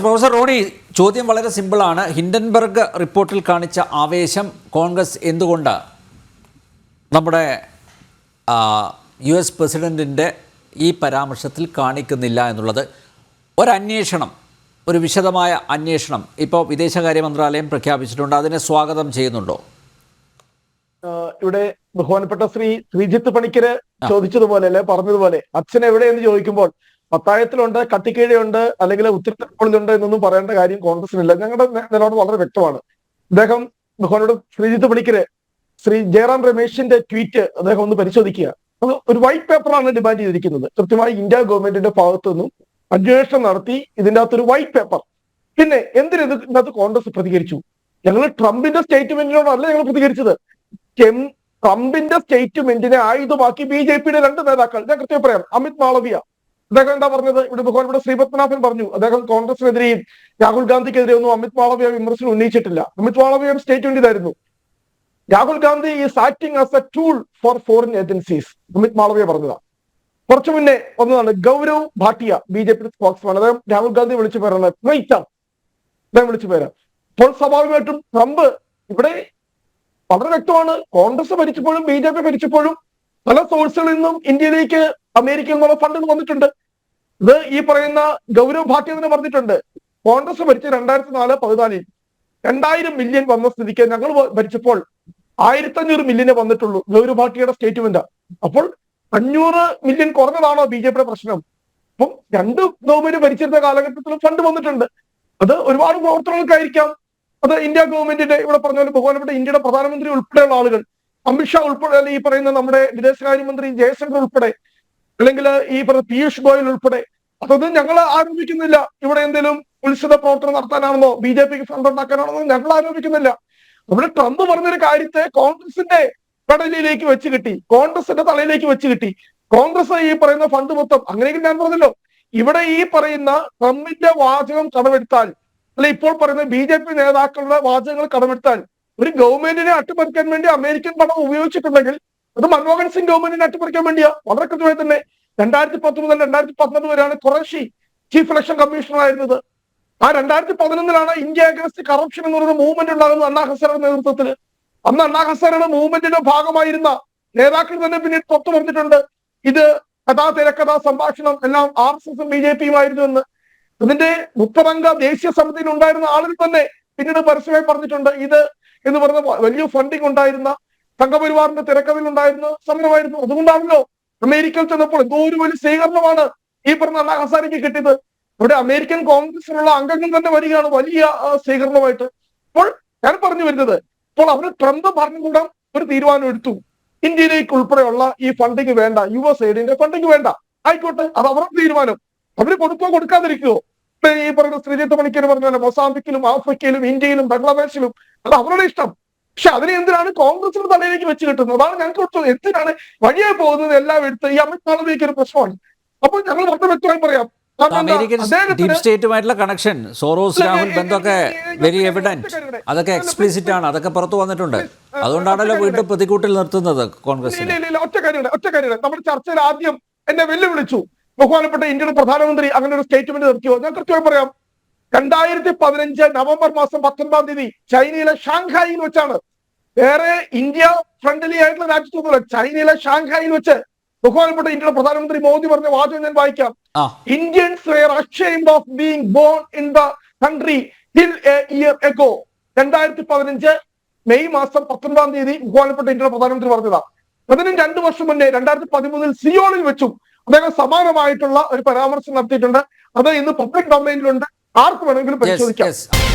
Professor Roni, ചോദ്യം വളരെ സിമ്പിളാണ്. ഹിൻഡൻബർഗ് റിപ്പോർട്ടിൽ കാണിച്ച ആവേശം കോൺഗ്രസ് എന്തുകൊണ്ട് നമ്മുടെ US പ്രസിഡന്റിൻ്റെ ഈ പരാമർശത്തിൽ കാണിക്കുന്നില്ല എന്നുള്ളത്. ഒരന്വേഷണം, ഒരു വിശദമായ അന്വേഷണം ഇപ്പോൾ വിദേശകാര്യ മന്ത്രാലയം പ്രഖ്യാപിച്ചിട്ടുണ്ട്. അതിനെ സ്വാഗതം ചെയ്യുന്നുണ്ടോ? ഇവിടെ ബഹുമാനപ്പെട്ട ശ്രീജിത്ത് പണിക്കര് ചോദിച്ചതുപോലെ അല്ലെ, പറഞ്ഞതുപോലെ അച്ഛൻ എവിടെയെന്ന് ചോദിക്കുമ്പോൾ പത്തായത്തിലുണ്ട്, കട്ടിക്കീഴയുണ്ട്, അല്ലെങ്കിൽ ഉത്തരത്തിലുണ്ട് എന്നൊന്നും പറയേണ്ട കാര്യം കോൺഗ്രസിനില്ല. ഞങ്ങളുടെ നിലപാട് വളരെ വ്യക്തമാണ്. അദ്ദേഹം ബഹുമാനോട് ശ്രീജിത്ത് പണിക്കര് ശ്രീ ജയറാം രമേശിന്റെ ട്വീറ്റ് അദ്ദേഹം ഒന്ന് പരിശോധിക്കുക. അത് ഒരു വൈറ്റ് പേപ്പറാണ് ഡിമാൻഡ് ചെയ്തിരിക്കുന്നത്. കൃത്യമായി ഇന്ത്യ ഗവൺമെന്റിന്റെ ഭാഗത്തു നിന്നും അന്വേഷണം നടത്തി ഇതിൻ്റെ അകത്തൊരു വൈറ്റ് പേപ്പർ. പിന്നെ ഇതിനകത്ത് കോൺഗ്രസ് പ്രതികരിച്ചു? ഞങ്ങൾ ട്രംപിന്റെ സ്റ്റേറ്റ്മെന്റിനോടല്ല ഞങ്ങൾ പ്രതികരിച്ചത്. ട്രംപിന്റെ സ്റ്റേറ്റ്മെന്റിനെ ആയുധമാക്കി BJPയുടെ രണ്ട് നേതാക്കൾ, ഞാൻ കൃത്യം പറയാം, അമിത് മാളവിയ, അദ്ദേഹം എന്താ പറഞ്ഞത്? ഇവിടെ ബഹുമാനപ്പെട്ട ശ്രീപത്മനാഭൻ പറഞ്ഞു, അദ്ദേഹം കോൺഗ്രസിനെതിരെയും രാഹുൽ ഗാന്ധിക്കെതിരെ ഒന്നും അമിത് മാളവിയ വിമർശനം ഉന്നയിച്ചിട്ടില്ല. അമിത് മാളവിയയുടെ സ്റ്റേറ്റ്മെന്റ് ഇതായിരുന്നു: Rahul Gandhi is acting as a tool for foreign agencies. Amit Malviya പറഞ്ഞതാണ്. കുറച്ചു മുന്നേ വന്നതാണ് ഗൗരവ് ഭാട്ടിയ, BJP സ്പോക്സ്മാൻ. അദ്ദേഹം രാഹുൽ ഗാന്ധി വിളിച്ചു പേരാണ് അദ്ദേഹം വിളിച്ചു പേരാ. അപ്പോൾ സ്വാഭാവികമായിട്ടും ട്രംപ് ഇവിടെ വളരെ വ്യക്തമാണ്. കോൺഗ്രസ് ഭരിച്ചപ്പോഴും BJP ഭരിച്ചപ്പോഴും പല സോഴ്സുകളിൽ നിന്നും ഇന്ത്യയിലേക്ക് അമേരിക്കയിൽ നിന്നുള്ള ഫണ്ട് വന്നിട്ടുണ്ട്. ഇത് ഈ പറയുന്ന ഗൗരവ് ഭാട്ടിയ തന്നെ പറഞ്ഞിട്ടുണ്ട്. കോൺഗ്രസ് ഭരിച്ച 2004-14 2000 മില്യൺ വന്ന സ്ഥിതിക്ക് ഞങ്ങൾ ഭരിച്ചപ്പോൾ 1500 മില്യനെ വന്നിട്ടുള്ളൂ. ഗൗരവ് ഭാട്ടിയുടെ സ്റ്റേറ്റ്മെന്റ്. അപ്പോൾ 500 മില്യൺ കുറഞ്ഞതാണോ BJPയുടെ പ്രശ്നം? അപ്പം രണ്ട് ഗവൺമെന്റ് ഭരിച്ചിരുന്ന കാലഘട്ടത്തിലും ഫണ്ട് വന്നിട്ടുണ്ട്. അത് ഒരുപാട് പ്രവർത്തനങ്ങൾക്കായിരിക്കാം. അത് ഇന്ത്യ ഗവൺമെന്റിന്റെ, ഇവിടെ പറഞ്ഞ പോലെ ബഹുമാനപ്പെട്ട ഇന്ത്യയുടെ പ്രധാനമന്ത്രി ഉൾപ്പെടെയുള്ള ആളുകൾ, അമിത്ഷാ ഉൾപ്പെടെ, അല്ലെങ്കിൽ ഈ പറയുന്ന നമ്മുടെ വിദേശകാര്യമന്ത്രി ജയശങ്കർ ഉൾപ്പെടെ, അല്ലെങ്കിൽ ഈ പറയുന്ന പീയൂഷ് ഗോയൽ ഉൾപ്പെടെ, അതൊന്നും ഞങ്ങൾ ആരോപിക്കുന്നില്ല. ഇവിടെ എന്തെങ്കിലും ഉത്സവ പ്രവർത്തനം നടത്താനാണെന്നോ BJPക്ക് ഫണ്ട് ഉണ്ടാക്കാനാണെന്നോ ഞങ്ങൾ ആരോപിക്കുന്നില്ല. ഇവിടെ ട്രംപ് പറഞ്ഞൊരു കാര്യത്തെ കോൺഗ്രസിന്റെ കടലിലേക്ക് വെച്ച് കിട്ടി, കോൺഗ്രസിന്റെ തലയിലേക്ക് വെച്ച് കിട്ടി. കോൺഗ്രസ് ഈ പറയുന്ന ഫണ്ട് മൊത്തം, അങ്ങനെയെങ്കിൽ ഞാൻ പറഞ്ഞല്ലോ, ഇവിടെ ഈ പറയുന്ന ട്രംപിന്റെ വാചകം കടമെടുത്താൽ, അല്ലെ ഇപ്പോൾ പറയുന്ന BJP നേതാക്കളുടെ വാചകങ്ങൾ കടമെടുത്താൽ, ഒരു ഗവൺമെന്റിനെ അട്ടിമറിക്കാൻ വേണ്ടി അമേരിക്കൻ പണം ഉപയോഗിച്ചിട്ടുണ്ടെങ്കിൽ അത് മൻമോഹൻ സിംഗ് ഗവൺമെന്റിനെ അട്ടിമറിക്കാൻ വേണ്ടിയാ. വളരെ കൃത്യമായി തന്നെ 2010 മുതൽ 2012 വരെയാണ് ഖുറേഷി ചീഫ് ഇലക്ഷൻ കമ്മീഷണർ ആയിരുന്നത്. ആ 2011 ഇന്ത്യ അഗേൻസ്റ്റ് കറപ്ഷൻ എന്ന് പറയുന്ന മൂവ്മെന്റ് ഉണ്ടാകുന്നത് അണ്ണാ ഹസാരയുടെ നേതൃത്വത്തിൽ. അന്ന് അണ്ണാ ഹസാരയുടെ മൂവ്മെന്റിന്റെ ഭാഗമായിരുന്ന നേതാക്കൾ തന്നെ പിന്നീട് പുറത്തു പറഞ്ഞിട്ടുണ്ട്, ഇത് തിരക്കഥാ സംഭാഷണം എല്ലാം RSSഉം BJPയുമായിരുന്നു എന്ന്. ഇതിന്റെ 30 അംഗ ദേശീയ സമിതിയിൽ ഉണ്ടായിരുന്ന ആളുകൾ തന്നെ പിന്നീട് പരസ്യമായി പറഞ്ഞിട്ടുണ്ട്, ഇത് എന്ന് പറഞ്ഞ വലിയ ഫണ്ടിങ് ഉണ്ടായിരുന്ന സംഘപരിവാറിന്റെ തിരക്കഥയിൽ ഉണ്ടായിരുന്ന സമരമായിരുന്നു. അതുകൊണ്ടാണല്ലോ അമേരിക്കയിൽ ചെന്നപ്പോൾ എന്തോ ഒരു വലിയ സ്വീകരണമാണ് ഈ പറഞ്ഞ അണ്ണാ ഹസാരയ്ക്ക് കിട്ടിയത്. ഇവിടെ അമേരിക്കൻ കോൺഗ്രസിലുള്ള അംഗങ്ങൾ തന്നെ വരികയാണ് വലിയ സ്വീകരണമായിട്ട്. അപ്പോൾ ഞാൻ പറഞ്ഞു വരുന്നത്, ഇപ്പോൾ അവർ ട്രംപ് ഭരണകൂടം ഒരു തീരുമാനം എടുത്തു, ഇന്ത്യയിലേക്ക് ഉൾപ്പെടെയുള്ള ഈ ഫണ്ടിങ് വേണ്ട, USAIDന്റെ ഫണ്ടിങ് വേണ്ട, ആയിക്കോട്ടെ, അത് അവരുടെ തീരുമാനം. അവര് കൊടുക്കോ കൊടുക്കാതിരിക്കുവോ? ഈ പറയുന്ന ശ്രീജിത്ത് പണിക്കർ പറഞ്ഞ മൊസാംബിക്കിലും ആഫ്രിക്കയിലും ഇന്ത്യയിലും ബംഗ്ലാദേശിലും അത് അവരുടെ ഇഷ്ടം. പക്ഷെ അതിനെ എന്തിനാണ് കോൺഗ്രസിന്റെ തലയിലേക്ക് വെച്ച് കിട്ടുന്നത്? അതാണ് ഞങ്ങൾക്ക് എന്തിനാണ് വഴിയെ പോകുന്നത് എല്ലാം എടുത്ത് ഈ അമിത് മാളവിയയ്ക്ക് ഒരു പ്രശ്നമാണ്. അപ്പോൾ ഞങ്ങൾ വളരെ വ്യക്തമായി പറയാം, അമേരിക്കൻ ഡീപ് സ്റ്റേറ്റുമായിട്ടുള്ള കണക്ഷൻ, സോറോസ് രാഹുൽ ബന്ധമൊക്കെ വെരി എവിഡന്റ്, അതൊക്കെ എക്സ്പ്ലിസിറ്റ് ആണ്, അതൊക്കെ പുറത്തു വന്നിട്ടുണ്ട്. അതുകൊണ്ടാണല്ലോ വീണ്ടും പ്രതികൂട്ടിൽ നിർത്തുന്നത് കോൺഗ്രസിനെ. ഒറ്റ കാര്യം നമ്മുടെ ചർച്ചയിൽ ആദ്യം എന്നെ വെല്ലുവിളിച്ചു, ബഹുമാനപ്പെട്ട ഇന്ത്യയുടെ പ്രധാനമന്ത്രി അങ്ങനെ ഒരു സ്റ്റേറ്റ്മെന്റ് നിർത്തിയോ? ഞാൻ കൃത്യമായി പറയാം. 2015 നവംബർ മാസം 19 ചൈനയിലെ ഷാങ്ഹായിൽ വെച്ചാണ്, വേറെ ഇന്ത്യ ഫ്രണ്ട്ലി ആയിട്ടുള്ള രാജ്യത്തൊന്നുമില്ല, ചൈനയിലെ ഷാങ്ഹായിൽ വെച്ച് ബഹുമാനപ്പെട്ട ഇന്ത്യയുടെ പ്രധാനമന്ത്രി മോദി പറഞ്ഞ വാചകം ഞാൻ വായിക്കാം. Indians were ashamed of being born in the country till a year ago. 2015 May മാസം 19 ബഹുമാനപ്പെട്ട ഇന്ത്യയുടെ പ്രധാനമന്ത്രി പറഞ്ഞതാ. അതിന് 2 വർഷം മുന്നേ 2013 സിയോളിൽ വെച്ചും അദ്ദേഹം സമാനമായിട്ടുള്ള ഒരു പരാമർശം നടത്തിയിട്ടുണ്ട്. അത് ഇന്ന് പബ്ലിക് ഡൊമൈനിലുണ്ട്, ആർക്ക് വേണമെങ്കിലും പരിശോധിക്കാം.